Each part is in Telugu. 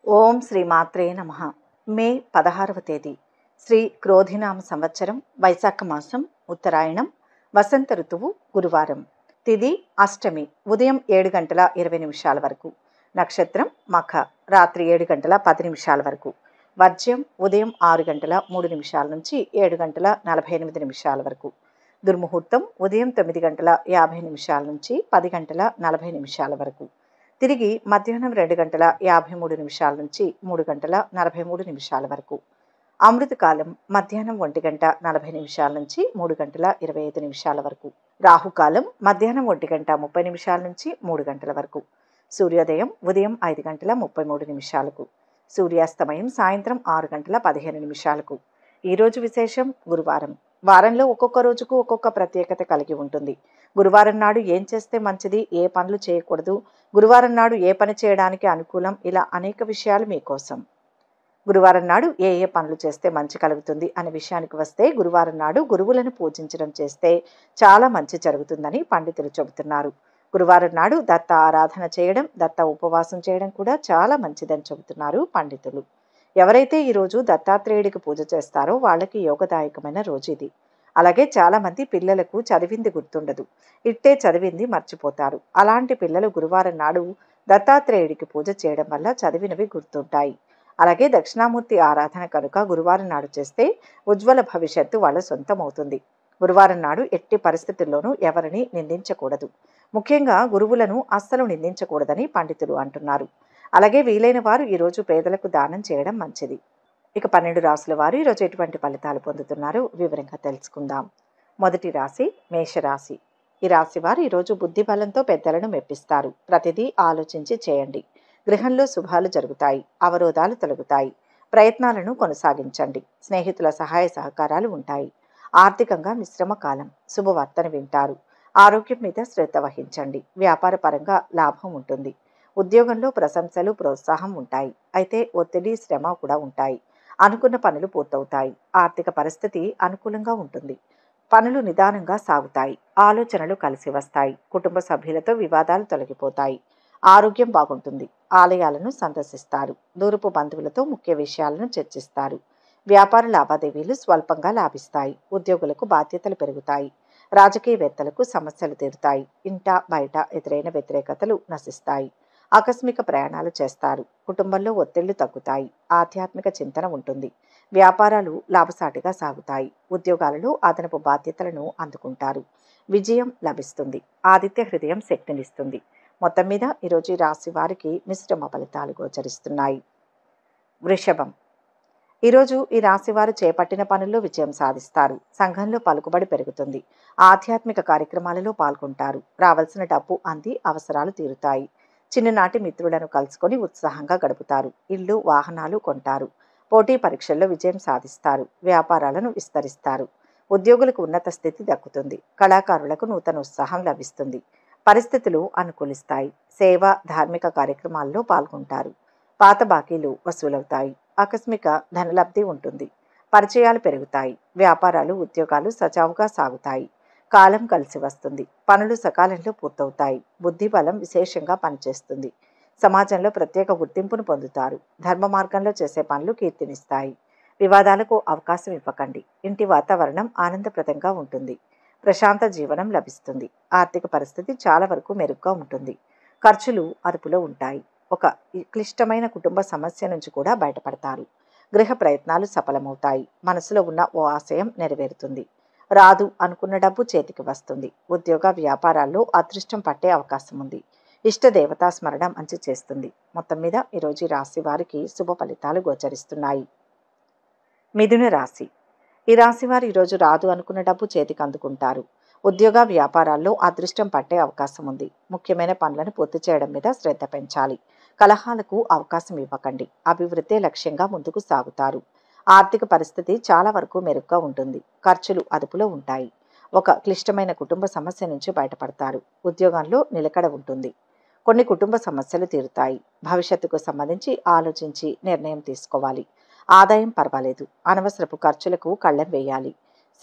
ఓం శ్రీ మాత్రే నమః. మే 16వ తేదీ శ్రీ క్రోధినామ సంవత్సరం వైశాఖ మాసం ఉత్తరాయణం వసంత ఋతువు గురువారం. తిథి అష్టమి ఉదయం 7:20 వరకు. నక్షత్రం మఖ రాత్రి 7:10 వరకు. వర్జ్యం ఉదయం 6:03 నుంచి 7:48 వరకు. దుర్ముహూర్తం ఉదయం 9:50 నుంచి 10:40 వరకు. తిరిగి మధ్యాహ్నం 2:53 నుంచి 3:43 వరకు. అమృతకాలం మధ్యాహ్నం 1:40 నుంచి 3:25 వరకు. రాహుకాలం మధ్యాహ్నం 1:30 నుంచి 3 గంటల వరకు. సూర్యోదయం ఉదయం 5:33. సూర్యాస్తమయం సాయంత్రం 6:15. ఈరోజు విశేషం గురువారం. వారంలో ఒక్కొక్క రోజుకు ఒక్కొక్క ప్రత్యేకత కలిగి ఉంటుంది. గురువారం నాడు ఏం చేస్తే మంచిది, ఏ పనులు చేయకూడదు, గురువారం నాడు ఏ పని చేయడానికి అనుకూలం, ఇలా అనేక విషయాలు మీకోసం. గురువారం నాడు ఏ ఏ పనులు చేస్తే మంచి కలుగుతుంది అనే విషయానికి వస్తే, గురువారం నాడు గురువులను పూజించడం చేస్తే చాలా మంచి జరుగుతుందని పండితులు చెబుతున్నారు. గురువారం నాడు దత్త ఆరాధన చేయడం, దత్త ఉపవాసం చేయడం కూడా చాలా మంచిదని చెబుతున్నారు పండితులు. ఎవరైతే ఈరోజు దత్తాత్రేయుడికి పూజ చేస్తారో వాళ్ళకి యోగదాయకమైన రోజు ఇది. అలాగే చాలామంది పిల్లలకు చదివింది గుర్తుండదు, ఇట్టే చదివింది మర్చిపోతారు. అలాంటి పిల్లలు గురువారం నాడు దత్తాత్రేయుడికి పూజ చేయడం వల్ల చదివినవి గుర్తుంటాయి. అలాగే దక్షిణామూర్తి ఆరాధన కనుక గురువారం నాడు చేస్తే ఉజ్వల భవిష్యత్తు వాళ్ళ సొంతమవుతుంది. గురువారం నాడు ఎట్టి పరిస్థితుల్లోనూ ఎవరిని నిందించకూడదు. ముఖ్యంగా గురువులను అస్సలు నిందించకూడదని పండితులు అంటున్నారు. అలాగే వీలైన వారు ఈరోజు పేదలకు దానం చేయడం మంచిది. ఇక 12 రాశుల వారు ఈరోజు ఎటువంటి ఫలితాలు పొందుతున్నారో వివరంగా తెలుసుకుందాం. మొదటి రాశి మేషరాశి. ఈ రాశి వారు ఈరోజు బుద్ధి బలంతో పెద్దలను మెప్పిస్తారు. ప్రతిదీ ఆలోచించి చేయండి. గృహంలో శుభాలు జరుగుతాయి, అవరోధాలు తొలగుతాయి. ప్రయత్నాలను కొనసాగించండి. స్నేహితుల సహాయ సహకారాలు ఉంటాయి. ఆర్థికంగా మిశ్రమ కాలం. శుభవార్తను వింటారు. ఆరోగ్యం మీద శ్రద్ధ వహించండి. వ్యాపార పరంగా లాభం ఉంటుంది. ఉద్యోగంలో ప్రశంసలు ప్రోత్సాహం ఉంటాయి. అయితే ఒత్తిడి శ్రమ కూడా ఉంటాయి. అనుకున్న పనులు పూర్తవుతాయి. ఆర్థిక పరిస్థితి అనుకూలంగా ఉంటుంది. పనులు నిదానంగా సాగుతాయి. ఆలోచనలు కలిసి వస్తాయి. కుటుంబ సభ్యులతో వివాదాలు తొలగిపోతాయి. ఆరోగ్యం బాగుంటుంది. ఆలయాలను సందర్శిస్తారు. దూరపు బంధువులతో ముఖ్య విషయాలను చర్చిస్తారు. వ్యాపార లావాదేవీలు స్వల్పంగా లాభిస్తాయి. ఉద్యోగులకు బాధ్యతలు పెరుగుతాయి. రాజకీయవేత్తలకు సమస్యలు తీరుతాయి. ఇంట బయట ఎదురైన వ్యతిరేకతలు నశిస్తాయి. ఆకస్మిక ప్రయాణాలు చేస్తారు. కుటుంబంలో ఒత్తిళ్లు తగ్గుతాయి. ఆధ్యాత్మిక చింతన ఉంటుంది. వ్యాపారాలు లాభసాటిగా సాగుతాయి. ఉద్యోగాలలో అదనపు బాధ్యతలను అందుకుంటారు. విజయం లభిస్తుంది. ఆదిత్య హృదయం శక్తినిస్తుంది. మొత్తం మీద ఈరోజు ఈ రాశి వారికి మిశ్రమ ఫలితాలు గోచరిస్తున్నాయి. వృషభం. ఈరోజు ఈ రాశి వారు చేపట్టిన పనుల్లో విజయం సాధిస్తారు. సంఘంలో పలుకుబడి పెరుగుతుంది. ఆధ్యాత్మిక కార్యక్రమాలలో పాల్గొంటారు. రావాల్సిన డబ్బు అంది అవసరాలు తీరుతాయి. చిన్ననాటి మిత్రులను కలుసుకొని ఉత్సాహంగా గడుపుతారు. ఇల్లు వాహనాలు కొంటారు. పోటీ పరీక్షల్లో విజయం సాధిస్తారు. వ్యాపారాలను విస్తరిస్తారు. ఉద్యోగులకు ఉన్నత స్థితి దక్కుతుంది. కళాకారులకు నూతన ఉత్సాహం లభిస్తుంది. పరిస్థితులు అనుకూలిస్తాయి. సేవ ధార్మిక కార్యక్రమాల్లో పాల్గొంటారు. పాత బాకీలు వసూలవుతాయి. ఆకస్మిక ధనలబ్ధి ఉంటుంది. పరిచయాలు పెరుగుతాయి. వ్యాపారాలు ఉద్యోగాలు సజావుగా సాగుతాయి. కాలం కలిసి వస్తుంది. పనులు సకాలంలో పూర్తవుతాయి. బుద్ధి బలం విశేషంగా పనిచేస్తుంది. సమాజంలో ప్రత్యేక గుర్తింపును పొందుతారు. ధర్మ మార్గంలో చేసే పనులు కీర్తినిస్తాయి. వివాదాలకు అవకాశం ఇవ్వకండి. ఇంటి వాతావరణం ఆనందప్రదంగా ఉంటుంది. ప్రశాంత జీవనం లభిస్తుంది. ఆర్థిక పరిస్థితి చాలా వరకు మెరుగ్గా ఉంటుంది. ఖర్చులు అదుపులో ఉంటాయి. ఒక క్లిష్టమైన కుటుంబ సమస్య నుంచి కూడా బయటపడతారు. గృహ ప్రయత్నాలు సఫలమవుతాయి. మనసులో ఉన్న ఓ ఆశయం నెరవేరుతుంది. రాదు అనుకున్న డబ్బు చేతికి వస్తుంది. ఉద్యోగ వ్యాపారాల్లో అదృష్టం పట్టే అవకాశం ఉంది. ఇష్ట దేవతా స్మరణ మంచి చేస్తుంది. మొత్తం మీద ఈరోజు రాశి వారికి శుభ ఫలితాలు గోచరిస్తున్నాయి. మిథున రాశి. ఈ రాశి వారు ఈరోజు రాదు అనుకున్న డబ్బు చేతికి అందుకుంటారు. ఉద్యోగ వ్యాపారాల్లో అదృష్టం పట్టే అవకాశం ఉంది. ముఖ్యమైన పనులను పూర్తి చేయడం మీద శ్రద్ధ పెంచాలి. కలహాలకు అవకాశం ఇవ్వకండి. అభివృద్ధి లక్ష్యంగా ముందుకు సాగుతారు. ఆర్థిక పరిస్థితి చాలా వరకు మెరుగ్గా ఉంటుంది. ఖర్చులు అదుపులో ఉంటాయి. ఒక క్లిష్టమైన కుటుంబ సమస్య నుంచి బయటపడతారు. ఉద్యోగంలో నిలకడ ఉంటుంది. కొన్ని కుటుంబ సమస్యలు తీరుతాయి. భవిష్యత్తుకు సంబంధించి ఆలోచించి నిర్ణయం తీసుకోవాలి. ఆదాయం పర్వాలేదు. అనవసరపు ఖర్చులకు కళ్ళెం వేయాలి.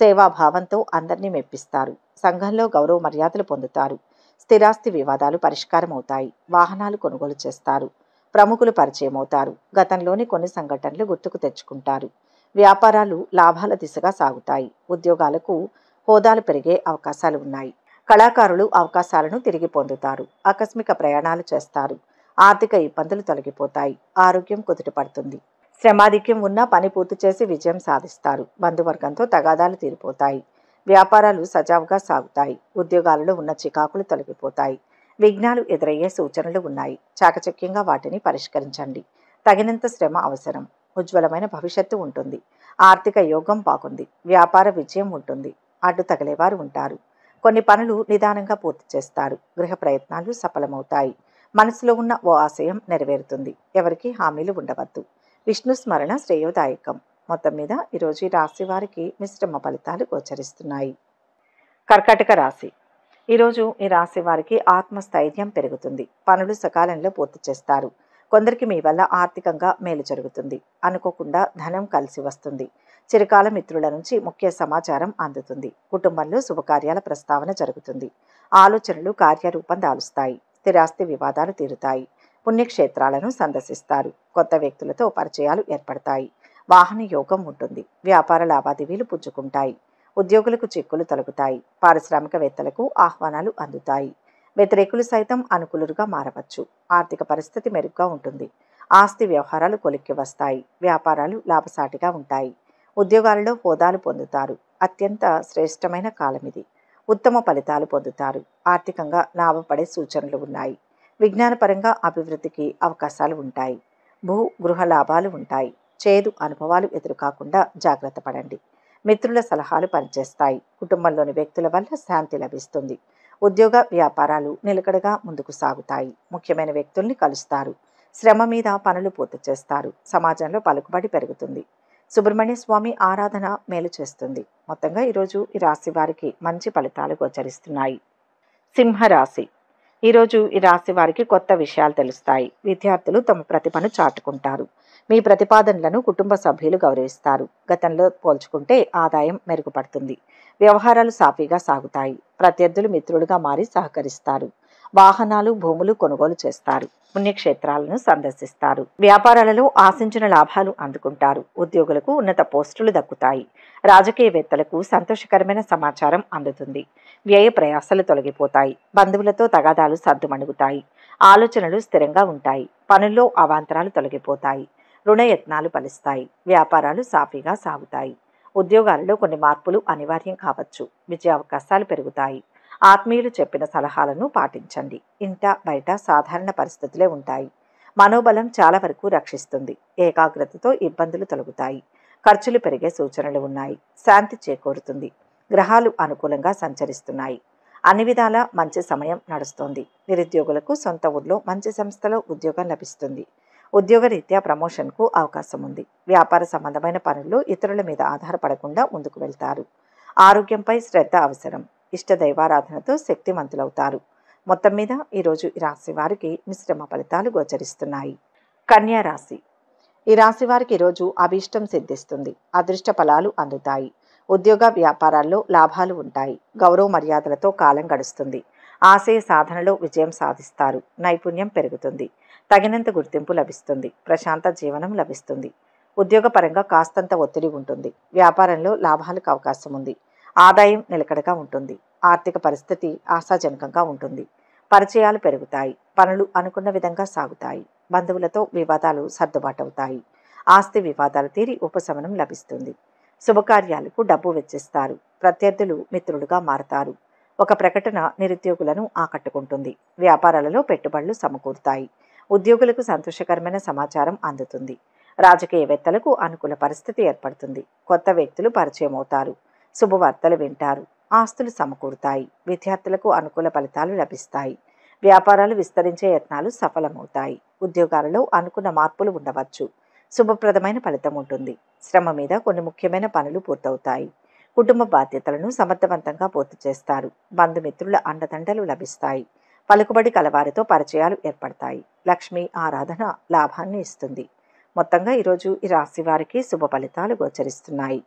సేవాభావంతో అందరినీ మెప్పిస్తారు. సంఘంలో గౌరవ మర్యాదలు పొందుతారు. స్థిరాస్తి వివాదాలు పరిష్కారం అవుతాయి. వాహనాలు కొనుగోలు చేస్తారు. ప్రముఖులు పరిచయం అవుతారు. గతంలోని కొన్ని సంఘటనలు గుర్తుకు తెచ్చుకుంటారు. వ్యాపారాలు లాభాల దిశగా సాగుతాయి. ఉద్యోగాలకు హోదాలు పెరిగే అవకాశాలు ఉన్నాయి. కళాకారులు అవకాశాలను తిరిగి పొందుతారు. ఆకస్మిక ప్రయాణాలు చేస్తారు. ఆర్థిక ఇబ్బందులు తొలగిపోతాయి. ఆరోగ్యం కుదుటపడుతుంది. శ్రమాధిక్యం ఉన్న పని పూర్తి చేసి విజయం సాధిస్తారు. బంధువర్గంతో తగాదాలు తీరిపోతాయి. వ్యాపారాలు సజావుగా సాగుతాయి. ఉద్యోగాలలో ఉన్న చికాకులు తొలగిపోతాయి. విఘ్నాలు ఎదురయ్యే సూచనలు ఉన్నాయి. చాకచక్యంగా వాటిని పరిష్కరించండి. తగినంత శ్రమ అవసరం. ఉజ్వలమైన భవిష్యత్తు ఉంటుంది. ఆర్థిక యోగం బాగుంది. వ్యాపార విజయం ఉంటుంది. అడ్డు తగిలేవారు ఉంటారు. కొన్ని పనులు నిదానంగా పూర్తి చేస్తారు. గృహ ప్రయత్నాలు సఫలమవుతాయి. మనసులో ఉన్న ఓ ఆశయం నెరవేరుతుంది. ఎవరికి హామీలు ఉండవద్దు. విష్ణు స్మరణ శ్రేయోదాయకం. మొత్తం మీద ఈరోజు ఈ రాశి వారికి మిశ్రమ ఫలితాలు గోచరిస్తున్నాయి. కర్కాటక రాశి. ఈరోజు ఈ రాశి వారికి ఆత్మస్థైర్యం పెరుగుతుంది. పనులు సకాలంలో పూర్తి చేస్తారు. కొందరికి మీ వల్ల ఆర్థికంగా మేలు జరుగుతుంది. అనుకోకుండా ధనం కలిసి వస్తుంది. చిరకాల మిత్రుల నుంచి ముఖ్య సమాచారం అందుతుంది. కుటుంబంలో శుభకార్యాల ప్రస్తావన జరుగుతుంది. ఆలోచనలు కార్యరూపం దాలుస్తాయి. స్థిరాస్తి వివాదాలు తీరుతాయి. పుణ్యక్షేత్రాలను సందర్శిస్తారు. కొత్త వ్యక్తులతో పరిచయాలు ఏర్పడతాయి. వాహన యోగం ఉంటుంది. వ్యాపార లావాదేవీలు పుంజుకుంటాయి. ఉద్యోగులకు చిక్కులు తొలగుతాయి. పారిశ్రామికవేత్తలకు ఆహ్వానాలు అందుతాయి. వ్యతిరేకులు సైతం అనుకూలుగా మారవచ్చు. ఆర్థిక పరిస్థితి మెరుగ్గా ఉంటుంది. ఆస్తి వ్యవహారాలు కొలిక్కి వస్తాయి. వ్యాపారాలు లాభసాటిగా ఉంటాయి. ఉద్యోగాలలో హోదాలు పొందుతారు. అత్యంత శ్రేష్టమైన కాలం ఇది. ఉత్తమ ఫలితాలు పొందుతారు. ఆర్థికంగా లాభపడే సూచనలు ఉన్నాయి. విజ్ఞానపరంగా అభివృద్ధికి అవకాశాలు ఉంటాయి. భూ గృహ లాభాలు ఉంటాయి. చేదు అనుభవాలు ఎదురుకాకుండా జాగ్రత్త పడండి. మిత్రుల సలహాలు పనిచేస్తాయి. కుటుంబంలోని వ్యక్తుల వల్ల శాంతి లభిస్తుంది. ఉద్యోగ వ్యాపారాలు నిలకడగా ముందుకు సాగుతాయి. ముఖ్యమైన వ్యక్తుల్ని కలుస్తారు. శ్రమ మీద పనులు పూర్తి చేస్తారు. సమాజంలో పలుకుబడి పెరుగుతుంది. సుబ్రహ్మణ్య స్వామి ఆరాధన మేలు చేస్తుంది. మొత్తంగా ఈరోజు ఈ రాశి వారికి మంచి ఫలితాలు గోచరిస్తున్నాయి. సింహరాశి. ఈరోజు ఈ రాశి వారికి కొత్త విషయాలు తెలుస్తాయి. విద్యార్థులు తమ ప్రతిభను చాటుకుంటారు. మీ ప్రతిపాదనలను కుటుంబ సభ్యులు గౌరవిస్తారు. గతంలో పోల్చుకుంటే ఆదాయం మెరుగుపడుతుంది. వ్యవహారాలు సాఫీగా సాగుతాయి. ప్రత్యర్థులు మిత్రులుగా మారి సహకరిస్తారు. వాహనాలు భూములు కొనుగోలు చేస్తారు. పుణ్యక్షేత్రాలను సందర్శిస్తారు. వ్యాపారాలలో ఆశించిన లాభాలు అందుకుంటారు. ఉద్యోగులకు ఉన్నత పోస్టులు దక్కుతాయి. రాజకీయవేత్తలకు సంతోషకరమైన సమాచారం అందుతుంది. వ్యయ ప్రయాసాలు తొలగిపోతాయి. బంధువులతో తగాదాలు సర్దుమణుగుతాయి. ఆలోచనలు స్థిరంగా ఉంటాయి. పనుల్లో అవాంతరాలు తొలగిపోతాయి. రుణయత్నాలు ఫలిస్తాయి. వ్యాపారాలు సాఫీగా సాగుతాయి. ఉద్యోగాలలో కొన్ని మార్పులు అనివార్యం కావచ్చు. విజయావకాశాలు పెరుగుతాయి. ఆత్మీయులు చెప్పిన సలహాలను పాటించండి. ఇంట బయట సాధారణ పరిస్థితులే ఉంటాయి. మనోబలం చాలా వరకు రక్షిస్తుంది. ఏకాగ్రతతో ఇబ్బందులు తొలగుతాయి. ఖర్చులు పెరిగే సూచనలు ఉన్నాయి. శాంతి చేకూరుతుంది. గ్రహాలు అనుకూలంగా సంచరిస్తున్నాయి. అన్ని విధాల మంచి సమయం నడుస్తోంది. నిరుద్యోగులకు సొంత ఊర్లో మంచి సంస్థలో ఉద్యోగం లభిస్తుంది. ఉద్యోగరీత్యా ప్రమోషన్కు అవకాశం ఉంది. వ్యాపార సంబంధమైన పనుల్లో ఇతరుల మీద ఆధారపడకుండా ముందుకు వెళ్తారు. ఆరోగ్యంపై శ్రద్ధ అవసరం. ఇష్ట దైవారాధనతో శక్తిమంతులవుతారు. మొత్తం మీద ఈరోజు ఈ రాశి వారికి మిశ్రమ ఫలితాలు గోచరిస్తున్నాయి. కన్యా రాశి. ఈ రాశి వారికి ఈరోజు అభీష్టం సిద్ధిస్తుంది. అదృష్ట ఫలాలు అందుతాయి. ఉద్యోగ వ్యాపారాల్లో లాభాలు ఉంటాయి. గౌరవ మర్యాదలతో కాలం గడుస్తుంది. ఆశయ సాధనలో విజయం సాధిస్తారు. నైపుణ్యం పెరుగుతుంది. తగినంత గుర్తింపు లభిస్తుంది. ప్రశాంత జీవనం లభిస్తుంది. ఉద్యోగపరంగా కాస్తంత ఒత్తిడి ఉంటుంది. వ్యాపారంలో లాభాలకు అవకాశం ఉంది. ఆదాయం నిలకడగా ఉంటుంది. ఆర్థిక పరిస్థితి ఆశాజనకంగా ఉంటుంది. పరిచయాలు పెరుగుతాయి. పనులు అనుకున్న విధంగా సాగుతాయి. బంధువులతో వివాదాలు సర్దుబాటవుతాయి. ఆస్తి వివాదాలు తీరి ఉపశమనం లభిస్తుంది. శుభకార్యాలకు డబ్బు వెచ్చిస్తారు. ప్రత్యర్థులు మిత్రులుగా మారతారు. ఒక ప్రకటన నిరుద్యోగులను ఆకట్టుకుంటుంది. వ్యాపారాలలో పెట్టుబడులు సమకూరుతాయి. ఉద్యోగులకు సంతోషకరమైన సమాచారం అందుతుంది. రాజకీయవేత్తలకు అనుకూల పరిస్థితి ఏర్పడుతుంది. కొత్త వ్యక్తులు పరిచయం అవుతారు. శుభవార్తలు వింటారు. ఆస్తులు సమకూరుతాయి. విద్యార్థులకు అనుకూల ఫలితాలు లభిస్తాయి. వ్యాపారాలు విస్తరించే యత్నాలు సఫలమవుతాయి. ఉద్యోగాలలో అనుకున్న మార్పులు ఉండవచ్చు. శుభప్రదమైన ఫలితం ఉంటుంది. శ్రమ మీద కొన్ని ముఖ్యమైన పనులు పూర్తవుతాయి. కుటుంబ బాధ్యతలను సమర్థవంతంగా పూర్తి చేస్తారు. బంధుమిత్రుల అండదండలు లభిస్తాయి. పలుకుబడి కలవారితో పరిచయాలు ఏర్పడతాయి. లక్ష్మీ ఆరాధన లాభాన్ని ఇస్తుంది. మొత్తంగా ఈరోజు ఈ రాశి వారికి శుభ ఫలితాలు గోచరిస్తున్నాయి.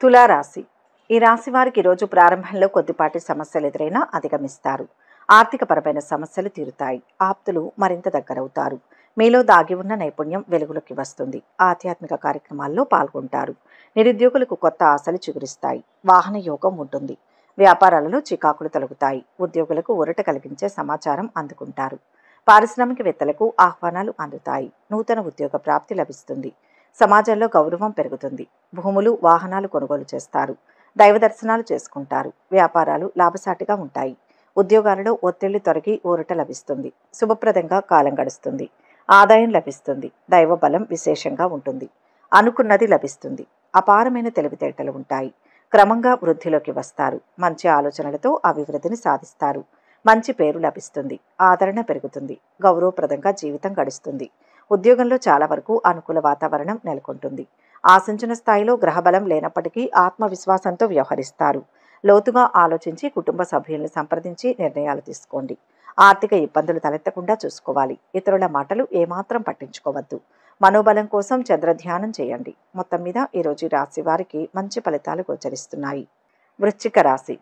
తులారాశి. ఈ రాశి వారికి ఈరోజు ప్రారంభంలో కొద్దిపాటి సమస్యలు ఎదురైనా అధిగమిస్తారు. ఆర్థికపరమైన సమస్యలు తీరుతాయి. ఆప్తులు మరింత దగ్గరవుతారు. మీలో దాగి ఉన్న నైపుణ్యం వెలుగులోకి వస్తుంది. ఆధ్యాత్మిక కార్యక్రమాల్లో పాల్గొంటారు. నిరుద్యోగులకు కొత్త ఆశలు చిగురిస్తాయి. వాహన యోగం ఉంటుంది. వ్యాపారాలలో చికాకులు తొలగుతాయి. ఉద్యోగులకు ఊరట కలిగించే సమాచారం అందుకుంటారు. పారిశ్రామికవేత్తలకు ఆహ్వానాలు అందుతాయి. నూతన ఉద్యోగ ప్రాప్తి లభిస్తుంది. సమాజంలో గౌరవం పెరుగుతుంది. భూములు, వాహనాలు కొనుగోలు చేస్తారు. దైవ దర్శనాలు చేసుకుంటారు. వ్యాపారాలు లాభసాటిగా ఉంటాయి. ఉద్యోగాలలో ఒత్తిళ్లు తొలగి ఊరట లభిస్తుంది. శుభప్రదంగా కాలం గడుస్తుంది. ఆదాయం లభిస్తుంది. దైవ బలం విశేషంగా ఉంటుంది. అనుకున్నది లభిస్తుంది. అపారమైన తెలివితేటలు ఉంటాయి. క్రమంగా వృద్ధిలోకి వస్తారు. మంచి ఆలోచనలతో అభివృద్ధిని సాధిస్తారు. మంచి పేరు లభిస్తుంది. ఆదరణ పెరుగుతుంది. గౌరవప్రదంగా జీవితం గడుస్తుంది. ఉద్యోగంలో చాలా వరకు అనుకూల వాతావరణం నెలకొంటుంది. ఆశించిన స్థాయిలో గ్రహబలం లేనప్పటికీ ఆత్మవిశ్వాసంతో వ్యవహరిస్తారు. లోతుగా ఆలోచించి కుటుంబ సభ్యుల్ని సంప్రదించి నిర్ణయాలు తీసుకోండి. ఆర్థిక ఇబ్బందులు తలెత్తకుండా చూసుకోవాలి. ఇతరుల మాటలు ఏమాత్రం పట్టించుకోవద్దు. మనోబలం కోసం చంద్రధ్యానం చేయండి. మొత్తం మీద ఈరోజు ఈ రాశి వారికి మంచి ఫలితాలు గోచరిస్తున్నాయి. వృశ్చిక రాశి.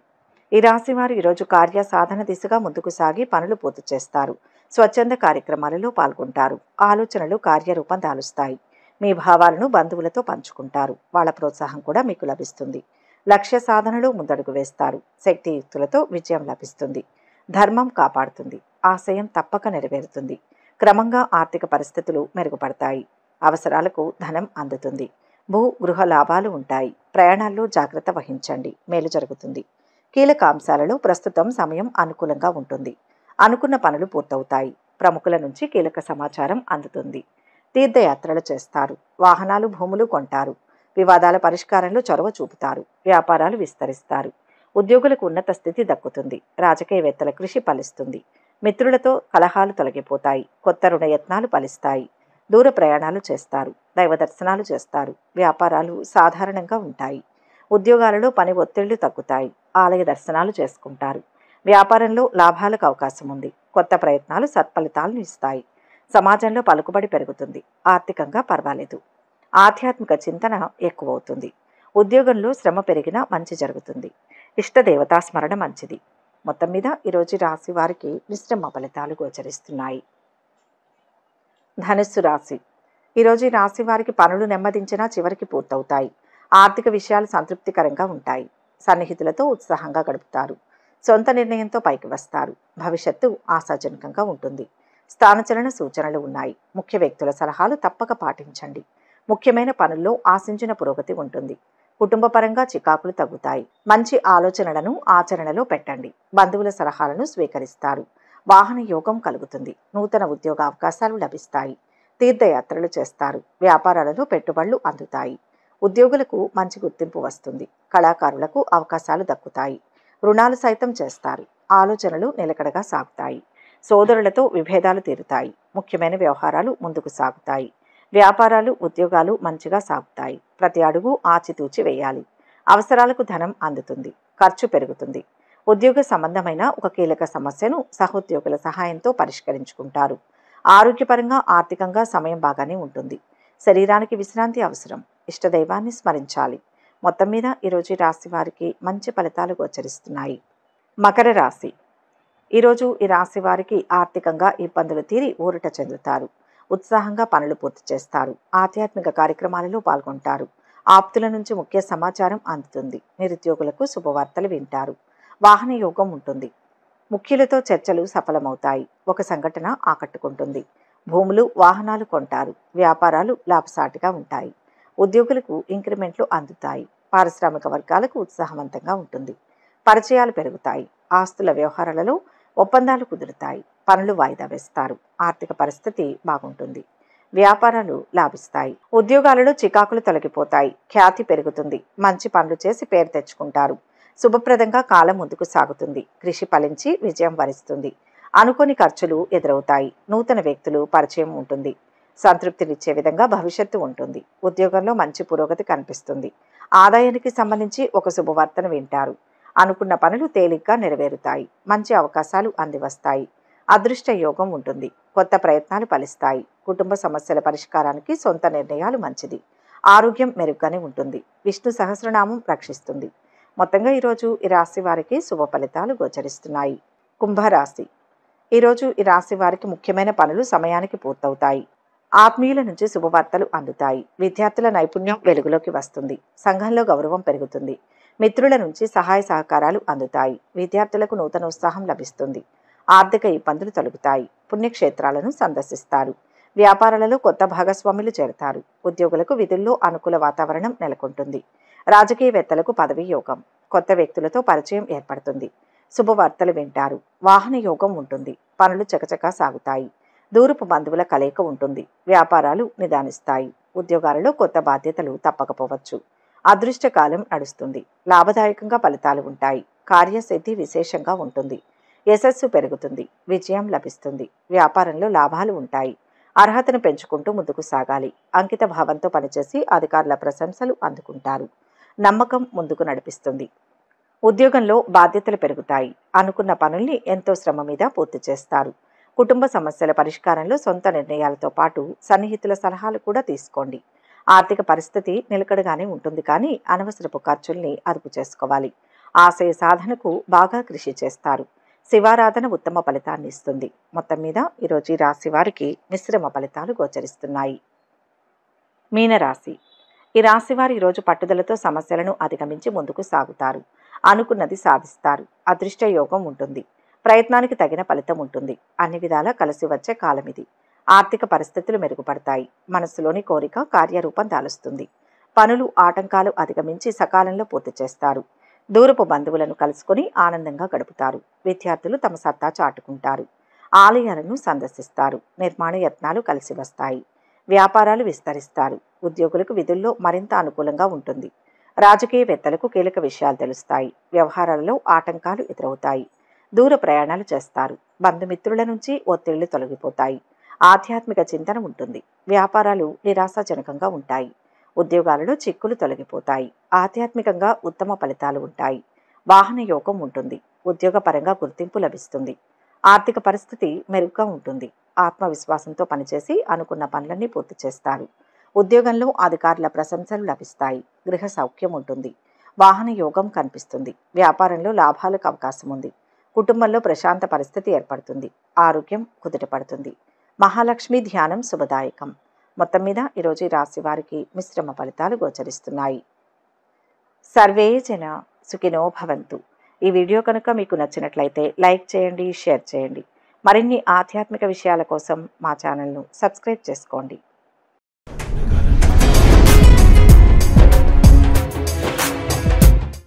ఈ రాశి వారు ఈరోజు కార్య సాధన దిశగా ముందుకు సాగి పనులు పూర్తి చేస్తారు. స్వచ్ఛంద కార్యక్రమాలలో పాల్గొంటారు. ఆలోచనలు కార్యరూపం దాలుస్తాయి. మీ భావాలను బంధువులతో పంచుకుంటారు. వాళ్ళ ప్రోత్సాహం కూడా మీకు లభిస్తుంది. లక్ష్య సాధనలో ముందడుగు వేస్తారు. శక్తియుక్తులతో విజయం లభిస్తుంది. ధర్మం కాపాడుతుంది. ఆశయం తప్పక నెరవేరుతుంది. క్రమంగా ఆర్థిక పరిస్థితులు మెరుగుపడతాయి. అవసరాలకు ధనం అందుతుంది. భూ గృహ లాభాలు ఉంటాయి. ప్రయాణాల్లో జాగ్రత్త వహించండి. మేలు జరుగుతుంది. కీలక అంశాలలో ప్రస్తుతం సమయం అనుకూలంగా ఉంటుంది. అనుకున్న పనులు పూర్తవుతాయి. ప్రముఖుల నుంచి కీలక సమాచారం అందుతుంది. తీర్థయాత్రలు చేస్తారు. వాహనాలు, భూములు కొంటారు. వివాదాల పరిష్కారంలో చొరవ చూపుతారు. వ్యాపారాలు విస్తరిస్తారు. ఉద్యోగులకు ఉన్నత స్థితి దక్కుతుంది. రాజకీయవేత్తల కృషి ఫలిస్తుంది. మిత్రులతో కలహాలు తొలగిపోతాయి. కొత్త రుణయత్నాలు ఫలిస్తాయి. దూర ప్రయాణాలు చేస్తారు. దైవ దర్శనాలు చేస్తారు. వ్యాపారాలు సాధారణంగా ఉంటాయి. ఉద్యోగాలలో పని ఒత్తిళ్లు తగ్గుతాయి. ఆలయ దర్శనాలు చేసుకుంటారు. వ్యాపారంలో లాభాలకు అవకాశం ఉంది. కొత్త ప్రయత్నాలు సత్ఫలితాలను ఇస్తాయి. సమాజంలో పలుకుబడి పెరుగుతుంది. ఆర్థికంగా పర్వాలేదు. ఆధ్యాత్మిక చింతన ఎక్కువవుతుంది. ఉద్యోగంలో శ్రమ పెరిగినా మంచి జరుగుతుంది. ఇష్టదేవతా స్మరణ మంచిది. మొత్తం మీద ఈరోజు రాశి వారికి మిశ్రమ ఫలితాలు గోచరిస్తున్నాయి. ధనుస్సు రాశి. ఈరోజు ఈ రాశి వారికి పనులు నెమ్మదించినా చివరికి పూర్తవుతాయి. ఆర్థిక విషయాలు సంతృప్తికరంగా ఉంటాయి. సన్నిహితులతో ఉత్సాహంగా గడుపుతారు. సొంత నిర్ణయంతో పైకి వస్తారు. భవిష్యత్తు ఆశాజనకంగా ఉంటుంది. స్థానచలన సూచనలు ఉన్నాయి. ముఖ్య వ్యక్తుల సలహాలు తప్పక పాటించండి. ముఖ్యమైన పనుల్లో ఆశించిన పురోగతి ఉంటుంది. కుటుంబపరంగా చికాకులు తగ్గుతాయి. మంచి ఆలోచనలను ఆచరణలో పెట్టండి. బంధువుల సలహాలను స్వీకరిస్తారు. వాహన యోగం కలుగుతుంది. నూతన ఉద్యోగ అవకాశాలు లభిస్తాయి. తీర్థయాత్రలు చేస్తారు. వ్యాపారాలలో పెట్టుబడులు అందుతాయి. ఉద్యోగులకు మంచి గుర్తింపు వస్తుంది. కళాకారులకు అవకాశాలు దక్కుతాయి. రుణాలు సైతం చేస్తారు. ఆలోచనలు నిలకడగా సాగుతాయి. సోదరులతో విభేదాలు తీరుతాయి. ముఖ్యమైన వ్యవహారాలు ముందుకు సాగుతాయి. వ్యాపారాలు, ఉద్యోగాలు మంచిగా సాగుతాయి. ప్రతి అడుగు ఆచితూచి వేయాలి. అవసరాలకు ధనం అందుతుంది. ఖర్చు పెరుగుతుంది. ఉద్యోగ సంబంధమైన ఒక కీలక సమస్యను సహోద్యోగుల సహాయంతో పరిష్కరించుకుంటారు. ఆరోగ్యపరంగా, ఆర్థికంగా సమయం బాగానే ఉంటుంది. శరీరానికి విశ్రాంతి అవసరం. ఇష్టదైవాన్ని స్మరించాలి. మొత్తం మీద ఈరోజు రాశి వారికి మంచి ఫలితాలు గోచరిస్తున్నాయి. మకర రాశి. ఈరోజు ఈ రాశి వారికి ఆర్థికంగా ఇబ్బందులు తీరి ఊరట చెందుతారు. ఉత్సాహంగా పనులు పూర్తి చేస్తారు. ఆధ్యాత్మిక కార్యక్రమాలలో పాల్గొంటారు. ఆప్తుల నుంచి ముఖ్య సమాచారం అందుతుంది. నిరుద్యోగులకు శుభవార్తలు వింటారు. వాహన యోగం ఉంటుంది. ముఖ్యులతో చర్చలు సఫలమవుతాయి. ఒక సంఘటన ఆకట్టుకుంటుంది. భూములు, వాహనాలు కొంటారు. వ్యాపారాలు లాభసాటిగా ఉంటాయి. ఉద్యోగులకు ఇంక్రిమెంట్లు అందుతాయి. పారిశ్రామిక వర్గాలకు ఉత్సాహవంతంగా ఉంటుంది. పరిచయాలు పెరుగుతాయి. ఆస్తుల వ్యవహారాలలో ఒప్పందాలు కుదురుతాయి. పనులు వాయిదా వేస్తారు. ఆర్థిక పరిస్థితి బాగుంటుంది. వ్యాపారాలు లాభిస్తాయి. ఉద్యోగాలలో చికాకులు తొలగిపోతాయి. ఖ్యాతి పెరుగుతుంది. మంచి పనులు చేసి పేరు తెచ్చుకుంటారు. శుభప్రదంగా కాలం ముందుకు సాగుతుంది. కృషి ఫలించి విజయం వరిస్తుంది. అనుకోని ఖర్చులు ఎదురవుతాయి. నూతన వ్యక్తులు పరిచయం ఉంటుంది. సంతృప్తినిచ్చే విధంగా భవిష్యత్తు ఉంటుంది. ఉద్యోగంలో మంచి పురోగతి కనిపిస్తుంది. ఆదాయానికి సంబంధించి ఒక శుభవార్తను వింటారు. అనుకున్న పనులు తేలిగ్గా నెరవేరుతాయి. మంచి అవకాశాలు అందివస్తాయి. అదృష్ట యోగం ఉంటుంది. కొత్త ప్రయత్నాలు ఫలిస్తాయి. కుటుంబ సమస్యల పరిష్కారానికి సొంత నిర్ణయాలు మంచిది. ఆరోగ్యం మెరుగ్గానే ఉంటుంది. విష్ణు సహస్రనామం రక్షిస్తుంది. మొత్తంగా ఈరోజు ఈ రాశి వారికి శుభ ఫలితాలు గోచరిస్తున్నాయి. కుంభరాశి. ఈరోజు ఈ రాశి వారికి ముఖ్యమైన పనులు సమయానికి పూర్తవుతాయి. ఆత్మీయుల నుంచి శుభవార్తలు అందుతాయి. విద్యార్థుల నైపుణ్యం వెలుగులోకి వస్తుంది. సంఘంలో గౌరవం పెరుగుతుంది. మిత్రుల నుంచి సహాయ సహకారాలు అందుతాయి. విద్యార్థులకు నూతన ఉత్సాహం లభిస్తుంది. ఆర్థిక ఇబ్బందులు తొలగుతాయి. పుణ్యక్షేత్రాలను సందర్శిస్తారు. వ్యాపారాలలో కొత్త భాగస్వాములు చేరతారు. ఉద్యోగులకు విధుల్లో అనుకూల వాతావరణం నెలకొంటుంది. రాజకీయవేత్తలకు పదవీ యోగం. కొత్త వ్యక్తులతో పరిచయం ఏర్పడుతుంది. శుభవార్తలు వింటారు. వాహన యోగం ఉంటుంది. పనులు చకచకా సాగుతాయి. దూరపు బంధువుల కలయిక ఉంటుంది. వ్యాపారాలు నిదానిస్తాయి. ఉద్యోగాలలో కొత్త బాధ్యతలు తప్పకపోవచ్చు. అదృష్టకాలం నడుస్తుంది. లాభదాయకంగా ఫలితాలు ఉంటాయి. కార్యసిద్ధి విశేషంగా ఉంటుంది. యశస్సు పెరుగుతుంది. విజయం లభిస్తుంది. వ్యాపారంలో లాభాలు ఉంటాయి. అర్హతను పెంచుకుంటూ ముందుకు సాగాలి. అంకిత భావంతో పనిచేసి అధికారుల ప్రశంసలు అందుకుంటారు. నమ్మకం ముందుకు నడిపిస్తుంది. ఉద్యోగంలో బాధ్యతలు పెరుగుతాయి. అనుకున్న పనుల్ని ఎంతో శ్రమ మీద పూర్తి చేస్తారు. కుటుంబ సమస్యల పరిష్కారంలో సొంత నిర్ణయాలతో పాటు సన్నిహితుల సలహాలు కూడా తీసుకోండి. ఆర్థిక పరిస్థితి నిలకడగానే ఉంటుంది, కానీ అనవసరపు ఖర్చుల్ని అదుపు చేసుకోవాలి. ఆశయ సాధనకు బాగా కృషి చేస్తారు. శివారాధన ఉత్తమ ఫలితాన్ని ఇస్తుంది. మొత్తం మీద ఈరోజు ఈ రాశి వారికి మిశ్రమ ఫలితాలు గోచరిస్తున్నాయి. మీనరాశి. ఈ రాశి వారు ఈరోజు పట్టుదలతో సమస్యలను అధిగమించి ముందుకు సాగుతారు. అనుకున్నది సాధిస్తారు. అదృష్ట యోగం ఉంటుంది. ప్రయత్నానికి తగిన ఫలితం ఉంటుంది. అన్ని విధాలా కలిసి వచ్చే కాలం ఇది. ఆర్థిక పరిస్థితులు మెరుగుపడతాయి. మనస్సులోని కోరిక కార్యరూపం దాలుస్తుంది. పనులు ఆటంకాలు అధిగమించి సకాలంలో పూర్తి చేస్తారు. దూరపు బంధువులను కలుసుకొని ఆనందంగా గడుపుతారు. విద్యార్థులు తమ సత్తా చాటుకుంటారు. ఆలయాలను సందర్శిస్తారు. నిర్మాణ యత్నాలు కలిసి వస్తాయి. వ్యాపారాలు విస్తరిస్తారు. ఉద్యోగులకు విధుల్లో మరింత అనుకూలంగా ఉంటుంది. రాజకీయవేత్తలకు కీలక విషయాలు తెలుస్తాయి. వ్యవహారాలలో ఆటంకాలు ఎదురవుతాయి. దూర ప్రయాణాలు చేస్తారు. బంధుమిత్రుల నుంచి ఒత్తిళ్లు తొలగిపోతాయి. ఆధ్యాత్మిక చింతన ఉంటుంది. వ్యాపారాలు నిరాశాజనకంగా ఉంటాయి. ఉద్యోగాలలో చిక్కులు తొలగిపోతాయి. ఆధ్యాత్మికంగా ఉత్తమ ఫలితాలు ఉంటాయి. వాహన యోగం ఉంటుంది. ఉద్యోగపరంగా గుర్తింపు లభిస్తుంది. ఆర్థిక పరిస్థితి మెరుగ్గా ఉంటుంది. ఆత్మవిశ్వాసంతో పనిచేసి అనుకున్న పనులన్నీ పూర్తి చేస్తారు. ఉద్యోగంలో అధికారుల ప్రశంసలు లభిస్తాయి. గృహ సౌఖ్యం ఉంటుంది. వాహన యోగం కనిపిస్తుంది. వ్యాపారంలో లాభాలకు అవకాశం ఉంది. కుటుంబంలో ప్రశాంత పరిస్థితి ఏర్పడుతుంది. ఆరోగ్యం కుదుటపడుతుంది. మహాలక్ష్మి ధ్యానం శుభదాయకం. మొత్తం మీద ఈరోజు ఈ రాశి వారికి మిశ్రమ ఫలితాలు గోచరిస్తున్నాయి. సర్వే జన సుఖినో భవంతు. ఈ వీడియో కనుక మీకు నచ్చినట్లయితే లైక్ చేయండి, షేర్ చేయండి. మరిన్ని ఆధ్యాత్మిక విషయాల కోసం మా ఛానల్ను సబ్స్క్రైబ్ చేసుకోండి.